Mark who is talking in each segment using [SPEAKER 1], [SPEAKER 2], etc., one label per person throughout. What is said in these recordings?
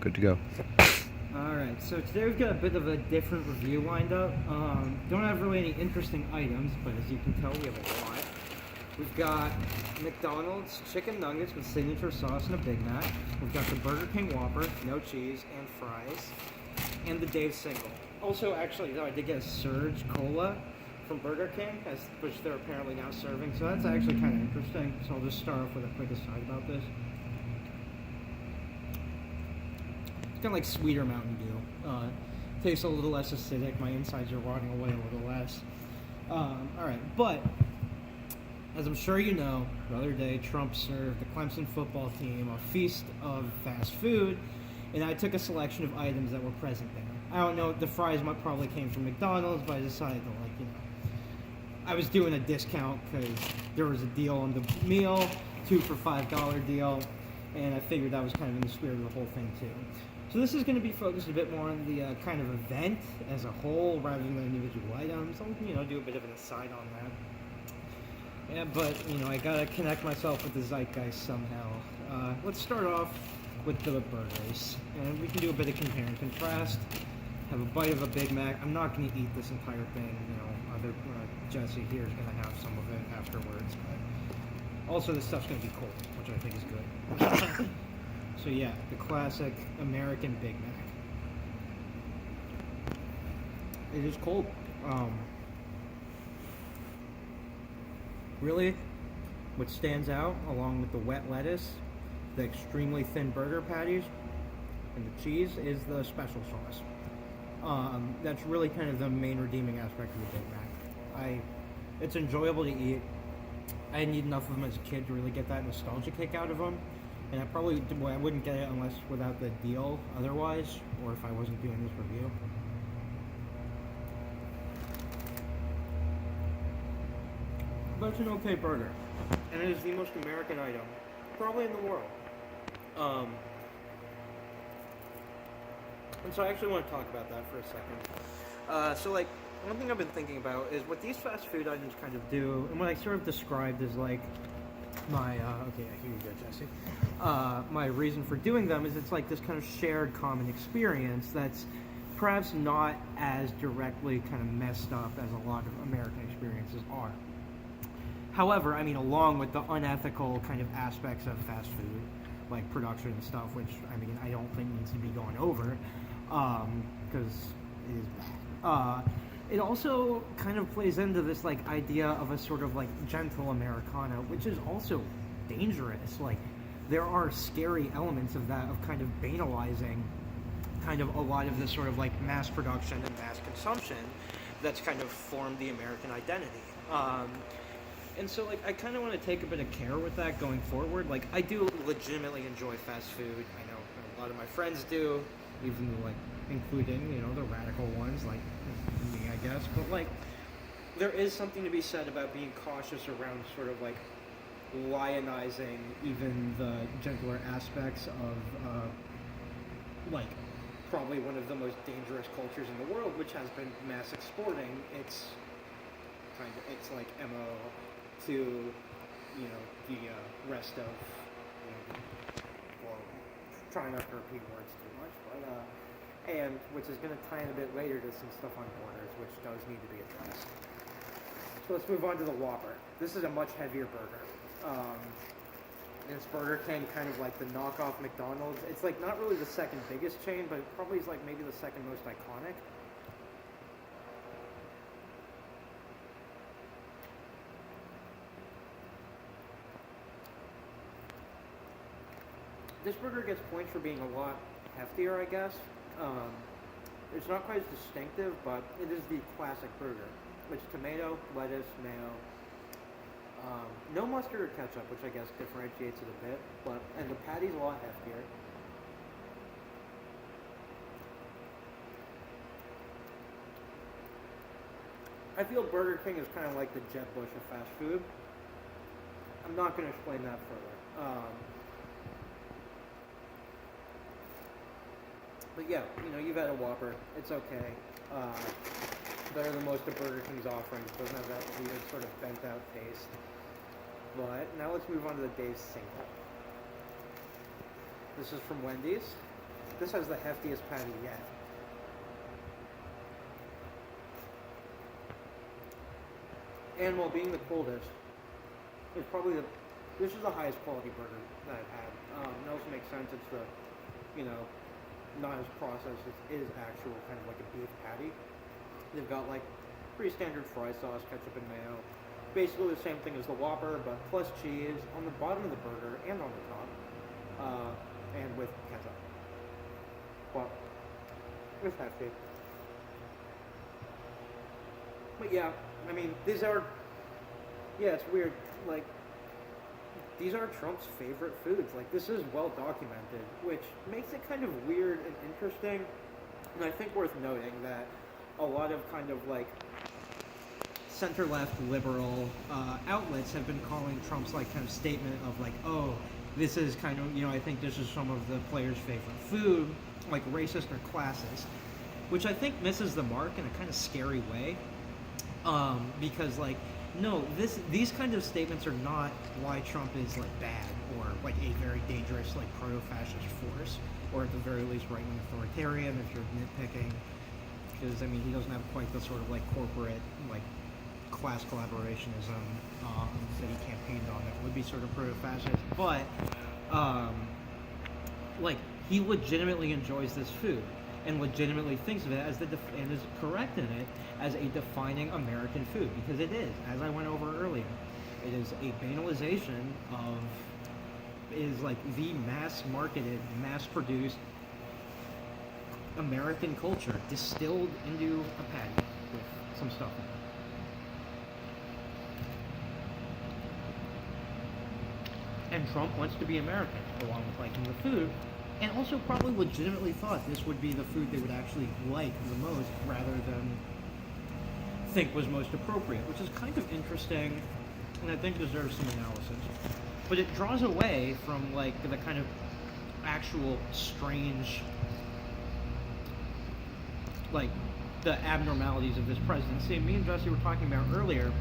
[SPEAKER 1] Good to go.
[SPEAKER 2] Alright, so today we've got a bit of a different review lined up. Don't have really any interesting items, but as you can tell, we have a lot. We've got McDonald's chicken nuggets with signature sauce and a Big Mac. We've got the Burger King Whopper, no cheese, and fries. And the Dave's Single. Also, actually, no, I did get a Surge Cola from Burger King, which they're apparently now serving, so that's actually kind of interesting. So I'll just start off with a quick aside about this. Kind of like sweeter Mountain Dew. Tastes a little less acidic. My insides are rotting away a little less. Alright, but as I'm sure you know, the other day Trump served the Clemson football team a feast of fast food, and I took a selection of items that were present there. I don't know, the fries probably came from McDonald's, but I decided to, I was doing a discount because there was a deal on the meal, 2 for $5 deal, and I figured that was kind of in the spirit of the whole thing too. So this is going to be focused a bit more on the kind of event as a whole rather than the individual items. I'll do a bit of an aside on that. Yeah, but, I got to connect myself with the zeitgeist somehow. Let's start off with the burgers. And we can do a bit of compare and contrast. Have a bite of a Big Mac. I'm not going to eat this entire thing. Jesse here is going to have some of it afterwards. But also, this stuff's going to be cold, which I think is good. So yeah, the classic American Big Mac. It is cold. Really, what stands out, along with the wet lettuce, the extremely thin burger patties, and the cheese, is the special sauce. That's really kind of the main redeeming aspect of the Big Mac. It's enjoyable to eat. I didn't eat enough of them as a kid to really get that nostalgia kick out of them. And I wouldn't get it unless without the deal otherwise, or if I wasn't doing this review. But it's an okay burger. And it is the most American item, probably in the world. And so I actually want to talk about that for a second. One thing I've been thinking about is what these fast food items kind of do, and what I sort of described as my, okay, here you go, Jesse. My reason for doing them is it's like this kind of shared common experience that's perhaps not as directly kind of messed up as a lot of American experiences are. However, along with the unethical kind of aspects of fast food, like production and stuff, which, I don't think needs to be gone over, because it is bad. It also kind of plays into this idea of a sort of gentle Americana, which is also dangerous. There are scary elements of that, of kind of banalizing kind of a lot of this sort of mass production and mass consumption that's kind of formed the American identity. And so I kind of want to take a bit of care with that going forward. I do legitimately enjoy fast food. I know a lot of my friends do, even including, the radical ones like me, I guess. But there is something to be said about being cautious around sort of lionizing even the gentler aspects of probably one of the most dangerous cultures in the world, which has been mass exporting its MO to the rest of trying not to repeat words too much, but and which is going to tie in a bit later to some stuff on borders, which does need to be addressed. So let's move on to the Whopper. This is a much heavier burger. It's Burger King, kind of like the knockoff McDonald's. It's not really the second biggest chain, but it probably is maybe the second most iconic. This burger gets points for being a lot heftier, I guess. It's not quite as distinctive, but it is the classic burger. It's tomato, lettuce, mayo, no mustard or ketchup, which I guess differentiates it a bit, and the patty's a lot heftier. I feel Burger King is kind of like the Jeb Bush of fast food. I'm not going to explain that further. But yeah, you've had a Whopper. It's okay. Better than most of Burger King's offerings. It doesn't have that weird sort of bent out taste. But now let's move on to the Dave's Single. This is from Wendy's. this has the heftiest patty yet. And while being the coldest, it's probably this is the highest quality burger that I've had. It also makes sense. It's the, not as processed as is actual kind of like a beef patty. They've got like pretty standard fry sauce, ketchup and mayo. Basically the same thing as the Whopper, but plus cheese on the bottom of the burger and on the top, and with ketchup. Well, it's hefty. But yeah, I mean, these are, it's weird, like, these are Trump's favorite foods. Like, this is well documented, which makes it kind of weird and interesting. And I think worth noting that a lot of kind of like center-left liberal outlets have been calling Trump's like kind of statement of like, oh, this is kind of, I think this is some of the players' favorite food, like racist or classist, which I think misses the mark in a kind of scary way. Because like, no, these kind of statements are not why Trump is like bad or like a very dangerous like proto-fascist force, or at the very least right-wing authoritarian if you're nitpicking, because I mean he doesn't have quite the sort of like corporate like class collaborationism that he campaigned on that would be sort of proto-fascist, but like he legitimately enjoys this food and legitimately thinks of it as and is correct in it as a defining American food, because it is, as I went over earlier, it is a banalization of, is like the mass-marketed, mass-produced American culture distilled into a patty with some stuff in it. And Trump wants to be American, along with liking the food, and also probably legitimately thought this would be the food they would actually like the most, rather than think was most appropriate, which is kind of interesting, and I think deserves some analysis. But it draws away from like the kind of actual strange, like the abnormalities of this presidency. Me and Jesse were talking about earlier,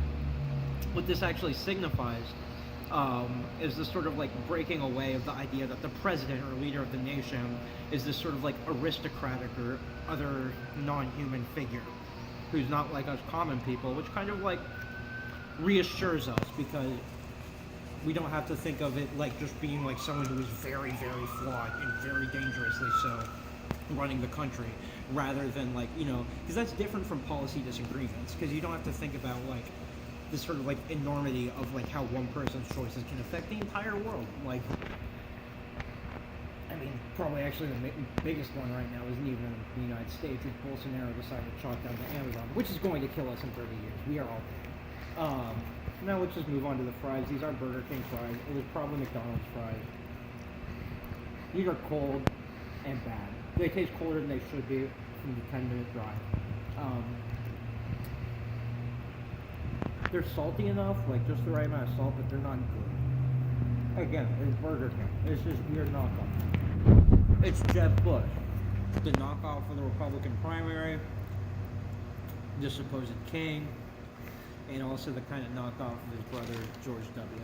[SPEAKER 2] what this actually signifies is this sort of like breaking away of the idea that the president or leader of the nation is this sort of like aristocratic or other non-human figure who's not like us common people, which kind of like reassures us, because we don't have to think of it like just being like someone who is very, very flawed and very dangerously so running the country, rather than like, because that's different from policy disagreements, because you don't have to think about like this sort of like enormity of like how one person's choices can affect the entire world. Like, I mean, probably actually the biggest one right now isn't even in the United States. It's Bolsonaro decided to chalk down to Amazon, which is going to kill us in 30 years. We are all dead. Now let's just move on to the fries. These are Burger King fries. It was probably McDonald's fries. These are cold and bad. They taste colder than they should be from the 10-minute drive. They're salty enough, like just the right amount of salt, but they're not good. Again, it's Burger King. It's just weird knockoff. It's Jeb Bush, the knockoff of the Republican primary, the supposed king, and also the kind of knockoff of his brother, George W.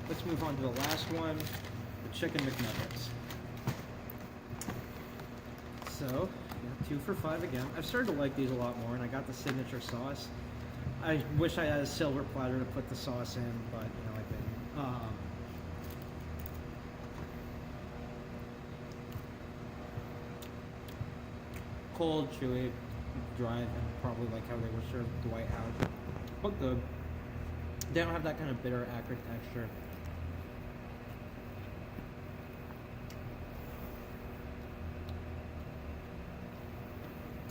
[SPEAKER 2] Let's move on to the last one, the Chicken McNuggets. So, 2 for $5 again. I've started to like these a lot more, and I got the signature sauce. I wish I had a silver platter to put the sauce in, but I didn't. Cold, chewy, dry, and probably like how they were served at the White House. But good. They don't have that kind of bitter, acrid texture.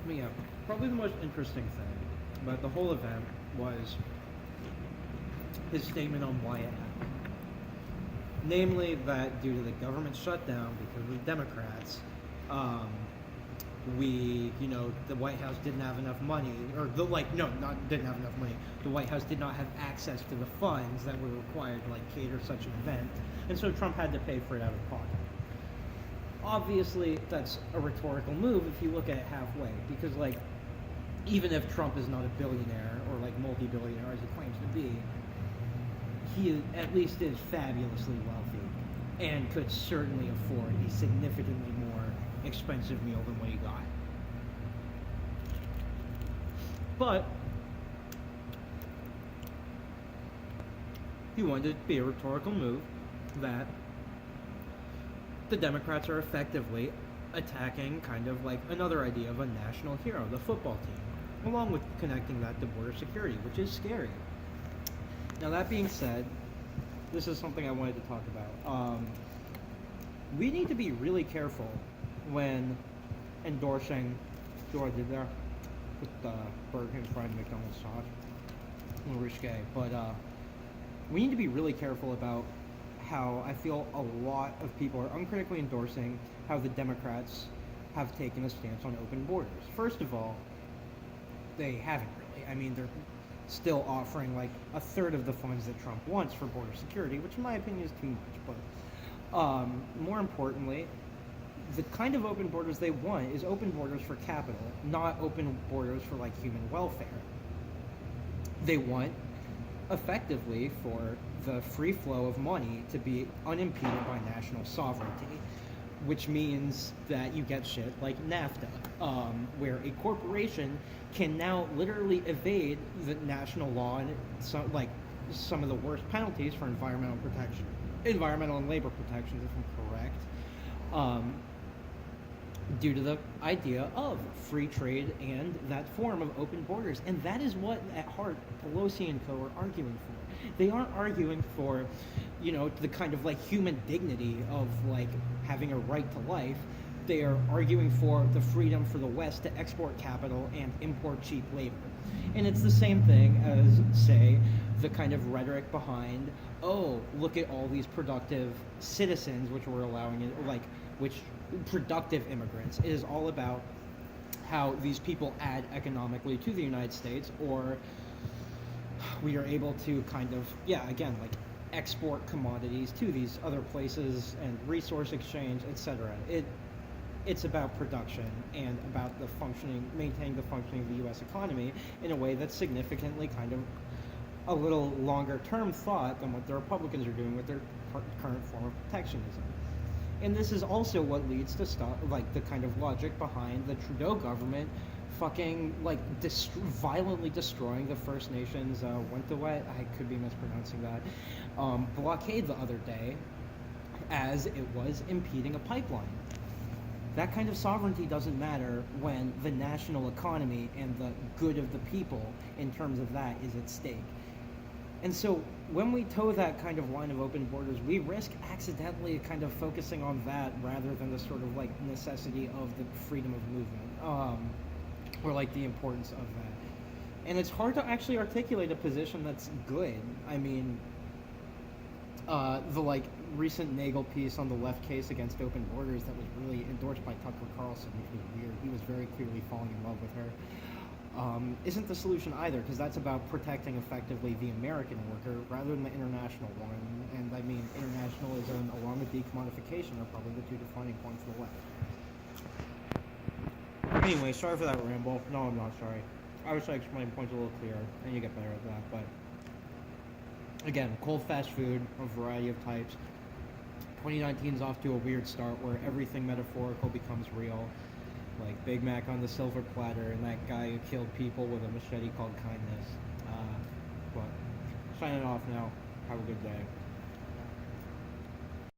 [SPEAKER 2] But yeah, probably the most interesting thing about the whole event was his statement on why it happened. Namely, that due to the government shutdown, because of the Democrats, the White House didn't have enough money, didn't have enough money. The White House did not have access to the funds that were required to cater such an event, and so Trump had to pay for it out of pocket. Obviously, that's a rhetorical move if you look at it halfway, because even if Trump is not a billionaire or multi-billionaire as he claims to be, he at least is fabulously wealthy and could certainly afford a significantly more expensive meal than what he got. But he wanted it to be a rhetorical move that the Democrats are effectively attacking kind of like another idea of a national hero, the football team, along with connecting that to border security, which is scary. Now, that being said, this is something I wanted to talk about. We need to be really careful when endorsing, see what I did there? With the Burger King fried McDonald's sauce. A little risque, but we need to be really careful about how I feel a lot of people are uncritically endorsing how the Democrats have taken a stance on open borders. First of all, they haven't really. I mean, they're still offering like a third of the funds that Trump wants for border security, which in my opinion is too much. But more importantly, the kind of open borders they want is open borders for capital, not open borders for like human welfare. They want effectively for the free flow of money to be unimpeded by national sovereignty, which means that you get shit like NAFTA, where a corporation can now literally evade the national law and some of the worst penalties for environmental and labor protections, if I'm correct, due to the idea of free trade and that form of open borders. And that is what, at heart, Pelosi and co are arguing for. They aren't arguing for, the kind of like human dignity of like having a right to life. They are arguing for the freedom for the West to export capital and import cheap labor. And it's the same thing as, say, the kind of rhetoric behind, oh, look at all these productive citizens, which we're allowing it, productive immigrants. It is all about how these people add economically to the United States, or we are able to kind of, export commodities to these other places and resource exchange, etc. It's about production and about maintaining the functioning of the U.S. economy in a way that's significantly kind of a little longer term thought than what the Republicans are doing with their current form of protectionism. And this is also what leads to the kind of logic behind the Trudeau government fucking violently destroying the First Nations Wentawet, I could be mispronouncing that, blockade the other day, as it was impeding a pipeline. That kind of sovereignty doesn't matter when the national economy and the good of the people in terms of that is at stake. And so when we toe that kind of line of open borders, we risk accidentally kind of focusing on that rather than the sort of necessity of the freedom of movement, or the importance of that. And it's hard to actually articulate a position that's good. I mean, the recent Nagel piece on the left case against open borders that was really endorsed by Tucker Carlson, which was weird. He was very clearly falling in love with her. Isn't the solution either, because that's about protecting effectively the American worker rather than the international one. And I mean, internationalism along with decommodification are probably the two defining points for the left. Anyway, sorry for that ramble. No, I'm not sorry. I wish I explained points a little clearer, and you get better at that. But again, cold fast food, a variety of types. 2019 is off to a weird start where everything metaphorical becomes real. Like Big Mac on the silver platter and that guy who killed people with a machete called kindness. But signing off now. Have a good day.